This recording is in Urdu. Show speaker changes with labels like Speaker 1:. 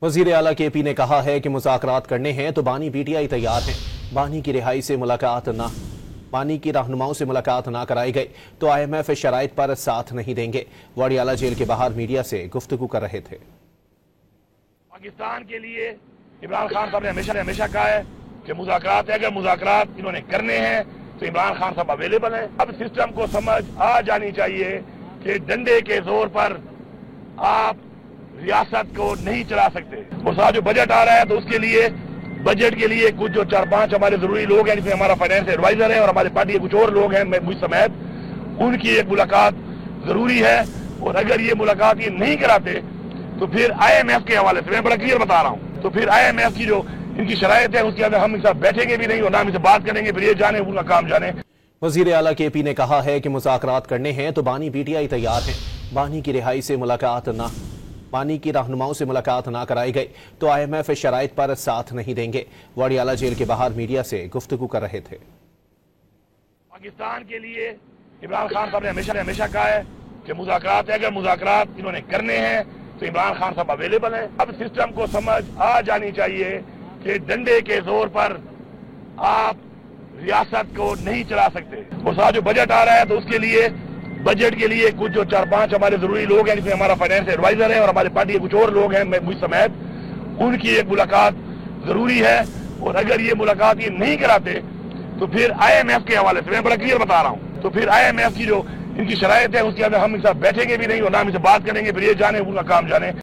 Speaker 1: وزیر اعلیٰ کے پی نے کہا ہے کہ مذاکرات کرنے ہیں تو بانی پی ٹی آئی تیار ہیں۔ بانی کی رہنماؤں سے ملاقات نہ کرائی گئی تو آئی ایم ایف شرائط پر ساتھ نہیں دیں گے۔ واڈیالہ جیل کے باہر میڈیا سے گفتگو کر رہے تھے۔
Speaker 2: پاکستان کے لیے عمران خان صاحب نے ہمیشہ کہا ہے کہ مذاکرات ہے، اگر مذاکرات انہوں نے کرنے ہیں تو عمران خان صاحب اویلیبل ہیں۔ اب سسٹم کو سمجھ آ جانی چاہیے کہ ڈنڈے کے زور پر آپ ریاست کو نہیں چلا سکتے۔ اور ساتھ جو بجٹ آ رہا ہے تو اس کے لیے بجٹ کے لیے کچھ جو 4-5 ہمارے ضروری لوگ ہیں، جس میں ہمارا فائنینس ایڈوائزر ہے اور ہمارے پارٹی کے کچھ اور لوگ ہیں مجھ سمیت، ان کی ایک ملاقات ضروری ہے۔ اور اگر یہ ملاقات یہ نہیں کراتے تو پھر آئی ایم ایف کے حوالے سے میں بڑا کلیئر بتا رہا ہوں، تو پھر آئی ایم ایف کی جو ان کی شرائط ہے اس کے اندر ہم ان سے بیٹھیں گے بھی نہیں اور نہ ہم ان سے بات کریں گے، پھر یہ جانے ان کا کام جانے۔
Speaker 1: وزیر اعلیٰ کے پی نے کہا ہے کہ مذاکرات کرنے ہیں تو بانی پی ٹی آئی تیار ہیں۔ بانی کی رہنماؤں سے ملاقات نہ کرائی گئی تو آئی ایم ایف شرائط پر ساتھ نہیں دیں گے۔ واڈیالہ جیل کے باہر میڈیا سے گفتگو کر رہے تھے۔
Speaker 2: پاکستان کے لیے عمران خان صاحب نے ہمیشہ کہا ہے کہ مذاکرات ہے، اگر مذاکرات انہوں نے کرنے ہیں تو عمران خان صاحب اویلیبل ہیں۔ اب سسٹم کو سمجھ آ جانی چاہیے کہ ڈنڈے کے زور پر آپ ریاست کو نہیں چلا سکتے۔ اور ساتھ جو بجٹ آ رہا ہے تو اس کے لیے بجٹ کے لیے کچھ جو 4-5 ہمارے ضروری لوگ ہیں، جس میں ہمارا فائنینس ایڈوائزر ہے اور ہمارے پارٹی کے کچھ اور لوگ ہیں مجھ سمیت، ان کی ایک ملاقات ضروری ہے۔ اور اگر یہ ملاقات یہ نہیں کراتے تو پھر آئی ایم ایف کے حوالے سے میں بڑا کلیئر بتا رہا ہوں، تو پھر آئی ایم ایف کی جو ان کی شرائط ہے اس کے اندر ہم ان سے بیٹھیں گے بھی نہیں اور نہ ہم ان سے بات کریں گے، پھر یہ جانے ان کا کام جانے۔